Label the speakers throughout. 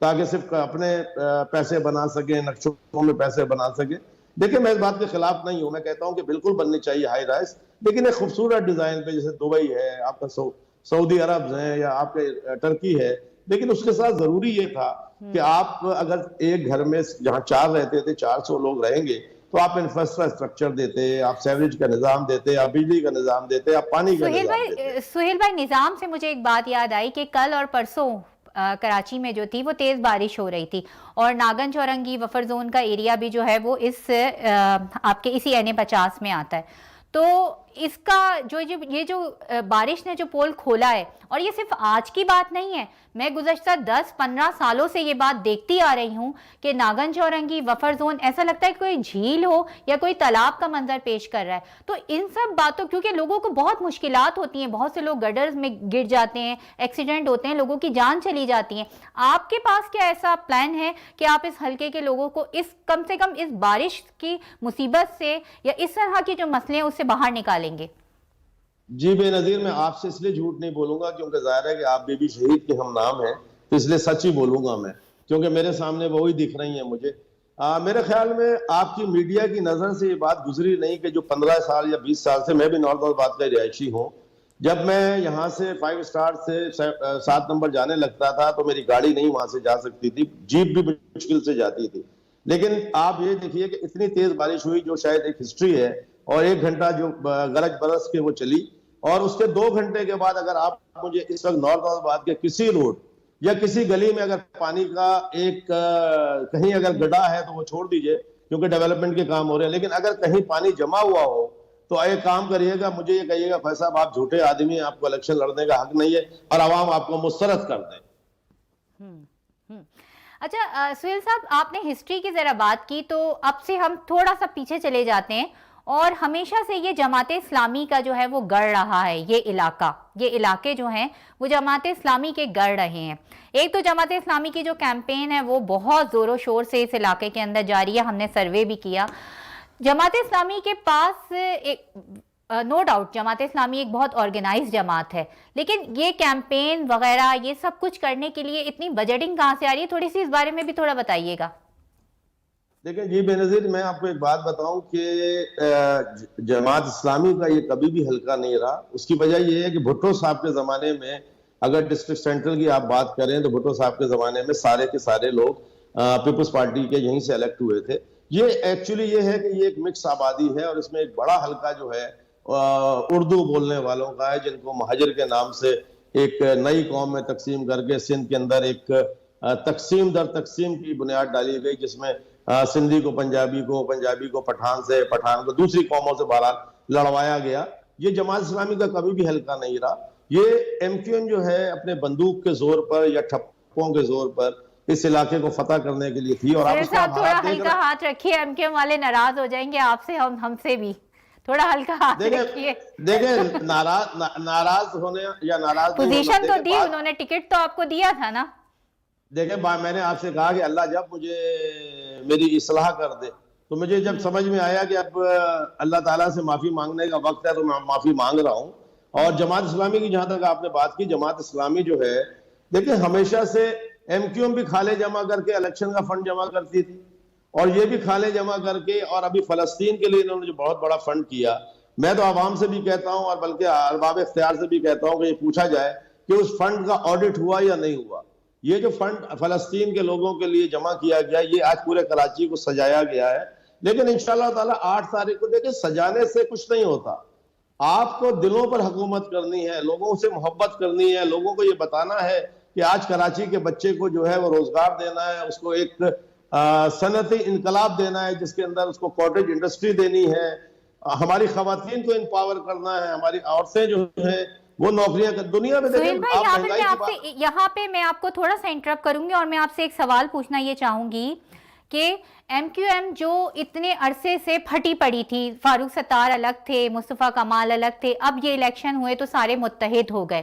Speaker 1: تاکہ صرف اپنے پیسے بنا سکیں, نقشوں میں پیسے بنا سکیں. دیکھیں میں اس بات کے خلاف نہیں ہوں, میں کہتا ہوں کہ بالکل بننی چاہیے ہائی رائز, لیکن ایک خوبصورت ڈیزائن پہ, جیسے دبئی ہے, آپ کا سعودی عرب ہے, یا آپ کے ٹرکی ہے. لیکن اس کے ساتھ ضروری یہ تھا کہ آپ اگر ایک گھر میں جہاں 4 رہتے تھے 400 لوگ رہیں گے, تو آپ انفراسٹرکچر دیتے, آپ سیوریج کا نظام دیتے, آپ بجلی کا نظام دیتے, آپ پانی کا نظام دیتے.
Speaker 2: سہیل بھائی, نظام سے مجھے ایک بات یاد آئی کہ کل اور پرسوں کراچی میں جو تھی وہ تیز بارش ہو رہی تھی, اور ناگن چورنگی بفر زون کا ایریا بھی جو ہے وہ اس آپ کے اسی NA-50 میں آتا ہے. تو اس کا یہ جو بارش نے جو پول کھولا ہے, اور یہ صرف آج کی بات نہیں ہے, میں گزشتہ 10-15 سالوں سے یہ بات دیکھتی آ رہی ہوں کہ ناگن چورنگی بفر زون ایسا لگتا ہے کہ کوئی جھیل ہو یا کوئی تالاب کا منظر پیش کر رہا ہے. تو ان سب باتوں, کیونکہ لوگوں کو بہت مشکلات ہوتی ہیں, بہت سے لوگ گڈرز میں گر جاتے ہیں, ایکسیڈنٹ ہوتے ہیں, لوگوں کی جان چلی جاتی ہیں. آپ کے پاس کیا ایسا پلان ہے کہ آپ اس حلقے کے لوگوں کو کم سے کم اس بارش کی مصیبت سے یا اس طرح کی جو مسئلے ہیں اس سے باہر نکالیں گے؟
Speaker 1: جی بے نظیر, میں آپ سے اس لیے جھوٹ نہیں بولوں گا کیونکہ ظاہر ہے کہ آپ بی بی شہید کے ہم نام ہیں, تو اس لیے سچ ہی بولوں گا میں, کیونکہ میرے سامنے وہی دکھ رہی ہیں مجھے. میرے خیال میں آپ کی میڈیا کی نظر سے یہ بات گزری نہیں کہ جو 15 سال یا 20 سال سے, میں بھی نارتھ آباد کا رہائشی ہوں, جب میں یہاں سے 5 اسٹار سے 7 نمبر جانے لگتا تھا تو میری گاڑی نہیں وہاں سے جا سکتی تھی, جیپ بھی مشکل سے جاتی تھی. لیکن آپ یہ دیکھیے کہ اتنی تیز بارش ہوئی جو شاید ایک ہسٹری ہے, اور 1 گھنٹہ جو گرج برس کے وہ چلی, اور اس کے 2 گھنٹے کے بعد اگر آپ مجھے اس وقت نارتھ آباد کے کسی روڈ یا کسی گلی میں اگر پانی کا ایک کہیں اگر گڈھا ہے تو وہ چھوڑ دیجئے کیونکہ ڈیولپمنٹ کے کام ہو رہے ہیں, لیکن اگر کہیں پانی جمع ہوا ہو تو ایک کام کریے گا, مجھے یہ کہیے گا فیصل صاحب آپ جھوٹے آدمی ہیں, آپ کو الیکشن لڑنے کا حق نہیں ہے, اور عوام آپ کو مسترد کر دیں.
Speaker 2: اچھا سہیل صاحب, آپ نے ہسٹری کی ذرا بات کی, تو اب سے ہم تھوڑا سا پیچھے چلے جاتے ہیں, اور ہمیشہ سے یہ جماعت اسلامی کا جو ہے وہ گڑ رہا ہے, یہ علاقے جو ہیں وہ جماعت اسلامی کے گڑ رہے ہیں. ایک تو جماعت اسلامی کی جو کیمپین ہے وہ بہت زور و شور سے اس علاقے کے اندر جاری ہے, ہم نے سروے بھی کیا. جماعت اسلامی کے پاس نو ڈاؤٹ جماعت اسلامی ایک بہت آرگنائز جماعت ہے, لیکن یہ کیمپین وغیرہ یہ سب کچھ کرنے کے لیے اتنی بجٹنگ کہاں سے آ رہی ہے؟ تھوڑی سی اس بارے میں بھی تھوڑا بتائیے گا.
Speaker 1: دیکھیں جی بے نظیر, میں آپ کو ایک بات بتاؤں کہ جماعت اسلامی کا یہ کبھی بھی حلقہ نہیں رہا. اس کی وجہ یہ ہے کہ بھٹو صاحب کے زمانے میں, اگر ڈسٹرکٹ سینٹرل کی آپ بات کریں تو بھٹو صاحب کے زمانے میں سارے کے سارے لوگ پیپلز پارٹی کے یہیں سے الیکٹ ہوئے تھے. یہ ایکچولی یہ ہے کہ یہ ایک مکس آبادی ہے, اور اس میں ایک بڑا حلقہ جو ہے اردو بولنے والوں کا ہے, جن کو مہاجر کے نام سے ایک نئی قوم میں تقسیم کر کے سندھ کے اندر ایک تقسیم در تقسیم کی بنیاد ڈالی گئی, جس میں سندھی کو پنجابی کو پٹھان سے, پٹھان کو دوسری قوموں سے بہرحال لڑوایا گیا. یہ جماعت اسلامی کا کبھی بھی حلقہ نہیں رہا. یہ MQM جو ہے اپنے بندوق کے زور پر یا ٹھپوں کے زور پر اس علاقے کو فتح کرنے کے لیے تھی. اور آپ اس کا
Speaker 2: تھوڑا ہلکا ہاتھ رکھیے, MQM والے ناراض ہو جائیں گے آپ سے, ہم سے بھی تھوڑا ہلکا ہاتھ رکھیے.
Speaker 1: دیکھیں ناراض ہونے یا ناراض
Speaker 2: پوزیشن تو دی انہوں نے, ٹکٹ تو آپ کو دیا تھا نا.
Speaker 1: دیکھیں میں نے آپ سے کہا کہ اللہ جب مجھے میری اصلاح کر دے, تو مجھے جب سمجھ میں آیا کہ اب اللہ تعالیٰ سے معافی مانگنے کا وقت ہے تو میں معافی مانگ رہا ہوں. اور جماعت اسلامی کی جہاں تک آپ نے بات کی, جماعت اسلامی جو ہے دیکھیں ہمیشہ سے MQM بھی کھالے جمع کر کے الیکشن کا فنڈ جمع کرتی تھی, اور یہ بھی کھالے جمع کر کے, اور ابھی فلسطین کے لیے انہوں نے جو بہت بڑا فنڈ کیا. میں تو عوام سے بھی کہتا ہوں, اور بلکہ ارباب اختیار سے بھی کہتا ہوں کہ یہ پوچھا جائے کہ اس فنڈ کا آڈٹ ہوا یا نہیں ہوا. یہ جو فنڈ فلسطین کے لوگوں کے لیے جمع کیا گیا, یہ آج پورے کراچی کو سجایا گیا ہے. لیکن انشاءاللہ تعالیٰ 8 تاریخ کو دیکھیں سجانے سے کچھ نہیں ہوتا, آپ کو دلوں پر حکومت کرنی ہے, لوگوں سے محبت کرنی ہے, لوگوں کو یہ بتانا ہے کہ آج کراچی کے بچے کو جو ہے وہ روزگار دینا ہے, اس کو ایک صنعتی انقلاب دینا ہے جس کے اندر اس کو کاٹیج انڈسٹری دینی ہے, ہماری خواتین کو امپاور کرنا ہے, ہماری عورتیں جو ہیں وہ نوکریاں دنیا میں
Speaker 2: سہیل بھائی یہاں پہ میں آپ کو تھوڑا سا انٹرپٹ کروں گی, اور میں آپ سے ایک سوال پوچھنا یہ چاہوں گی کہ MQM جو اتنے عرصے سے پھٹی پڑی تھی, فاروق ستار الگ تھے, مصطفیٰ کمال الگ تھے, اب یہ الیکشن ہوئے تو سارے متحد ہو گئے.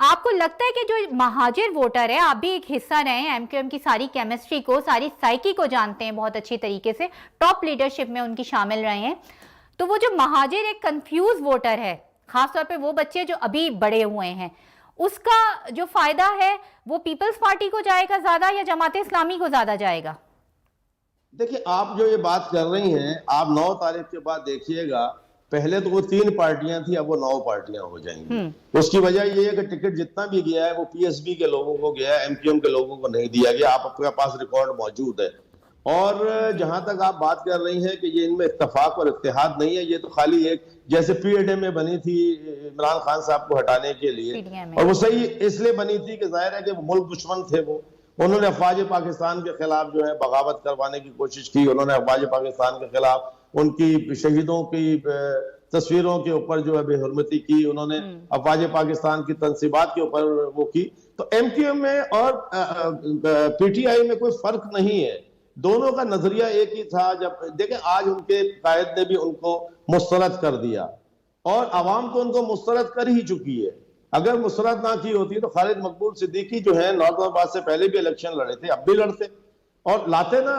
Speaker 2: آپ کو لگتا ہے کہ جو مہاجر ووٹر ہے, آپ بھی ایک حصہ رہے ہیں MQM کی ساری کیمسٹری کو, ساری سائیکی کو جانتے ہیں بہت اچھی طریقے سے, ٹاپ لیڈرشپ میں ان کی شامل رہے ہیں, تو وہ جو مہاجر ایک کنفیوز ووٹر ہے, خاص طور پہ وہ بچے جو ابھی بڑے ہوئے ہیں, اس کا جو فائدہ ہے وہ پیپلز پارٹی کو جائے گا زیادہ یا جماعت اسلامی کو زیادہ جائے گا؟
Speaker 1: دیکھیں آپ جو یہ بات کر رہی ہیں، آپ 9 تاریخ کے بعد دیکھیے گا، پہلے تو وہ 3 پارٹیاں تھی، اب وہ 9 پارٹیاں ہو جائیں گی۔ اس کی وجہ یہ ہے کہ ٹکٹ جتنا بھی گیا ہے وہ پی ایس بی کے لوگوں کو گیا ہے، ایم کیو ایم کے لوگوں کو نہیں دیا گیا۔ آپ کے پاس ریکارڈ موجود ہے۔ اور جہاں تک آپ بات کر رہی ہیں کہ یہ ان میں اتفاق اور اتحاد نہیں ہے، یہ تو خالی ایک جیسے پی ایڈ ایم میں بنی تھی عمران خان صاحب کو ہٹانے کے لیے، اور وہ صحیح اس لیے بنی تھی کہ ظاہر ہے کہ وہ ملک دشمن تھے، وہ انہوں نے افواج پاکستان کے خلاف جو ہے بغاوت کروانے کی کوشش کی، انہوں نے افواج پاکستان کے خلاف ان کی شہیدوں کی تصویروں کے اوپر جو ہے بے حرمتی کی، انہوں نے افواج پاکستان کی تنصیبات کے اوپر وہ کی۔ تو ایم کیو ایم میں اور پی ٹی آئی میں کوئی فرق نہیں ہے، دونوں کا نظریہ ایک ہی تھا۔ جب دیکھیں آج ان کے قائد نے بھی ان کو مسترد کر دیا، اور عوام تو ان کو مسترد کر ہی چکی ہے۔ اگر مسترد نہ کی ہوتی تو خالد مقبول صدیقی جو ہیں نارتھ آباد سے پہلے بھی الیکشن لڑے تھے، اب بھی لڑتے اور لاتے نا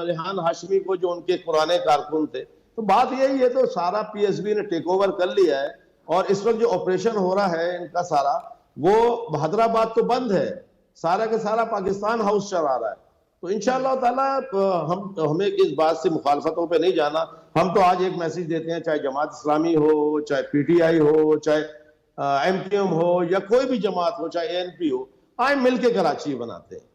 Speaker 1: ریحان ہاشمی کو، جو ان کے پرانے کارکن تھے۔ تو بات یہی ہے، تو سارا پی ایس بی نے ٹیک اوور کر لیا ہے، اور اس وقت جو آپریشن ہو رہا ہے ان کا سارا، وہ حیدرآباد تو بند ہے، سارا کے سارا پاکستان ہاؤس چلا رہا ہے۔ تو انشاءاللہ تعالی ہمیں اس بات سے مخالفتوں پہ نہیں جانا۔ ہم تو آج ایک میسیج دیتے ہیں، چاہے جماعت اسلامی ہو، چاہے پی ٹی آئی ہو، چاہے ایم کیو ایم ہو، یا کوئی بھی جماعت ہو، چاہے اے این پی ہو، آئے مل کے کراچی بناتے ہیں۔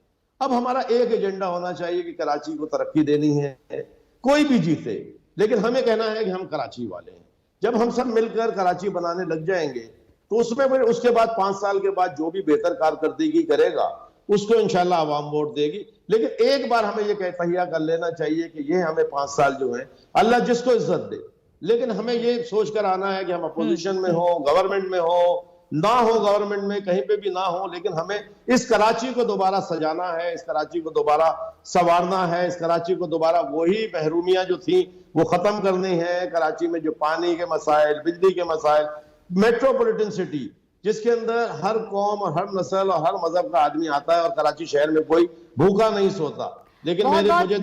Speaker 1: اب ہمارا ایک ایجنڈا ہونا چاہیے کہ کراچی کو ترقی دینی ہے، کوئی بھی جیتے، لیکن ہمیں کہنا ہے کہ ہم کراچی والے ہیں۔ جب ہم سب مل کر کراچی بنانے لگ جائیں گے تو اس میں اس کے بعد 5 سال کے بعد جو بھی بہتر کارکردگی کرے گا اس کو انشاءاللہ عوام ووٹ دے گی۔ لیکن ایک بار ہمیں یہ تہیہ کر لینا چاہیے کہ یہ ہمیں 5 سال جو ہیں، اللہ جس کو عزت دے، لیکن ہمیں یہ سوچ کر آنا ہے کہ ہم اپوزیشن میں ہوں، گورنمنٹ میں ہوں، نہ ہو گورنمنٹ میں، کہیں پہ بھی نہ ہو، لیکن ہمیں اس کراچی کو دوبارہ سجانا ہے، اس کراچی کو دوبارہ سنوارنا ہے، اس کراچی کو دوبارہ وہی محرومیاں جو تھیں وہ ختم کرنی ہے۔ کراچی میں جو پانی کے مسائل، بجلی کے مسائل، میٹروپولیٹن سٹی جس کے اندر ہر قوم اور ہر نسل اور ہر مذہب کا آدمی آتا ہے، اور کراچی شہر میں کوئی بھوکا نہیں سوتا۔ لیکن مجھے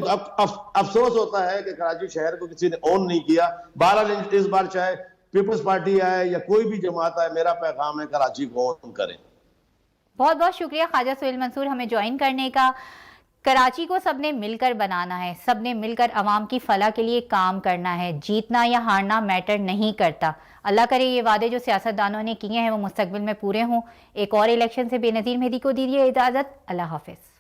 Speaker 1: افسوس ہوتا ہے کہ کراچی شہر کو کسی نے اون نہیں کیا۔ بہرحال اس بار چاہے پیپلز پارٹی آئے یا کوئی بھی جماعت آئے، میرا پیغام ہے کراچی کو اون کریں۔
Speaker 2: بہت بہت شکریہ خواجہ سہیل منصور ہمیں جوائن کرنے کا۔ کراچی کو سب نے مل کر بنانا ہے، سب نے مل کر عوام کی فلاح کے لیے کام کرنا ہے، جیتنا یا ہارنا میٹر نہیں کرتا۔ اللہ کرے یہ وعدے جو سیاستدانوں نے کیے ہیں وہ مستقبل میں پورے ہوں۔ ایک اور الیکشن سے بے نظیر مہدی کو دیجیے اجازت، اللہ حافظ۔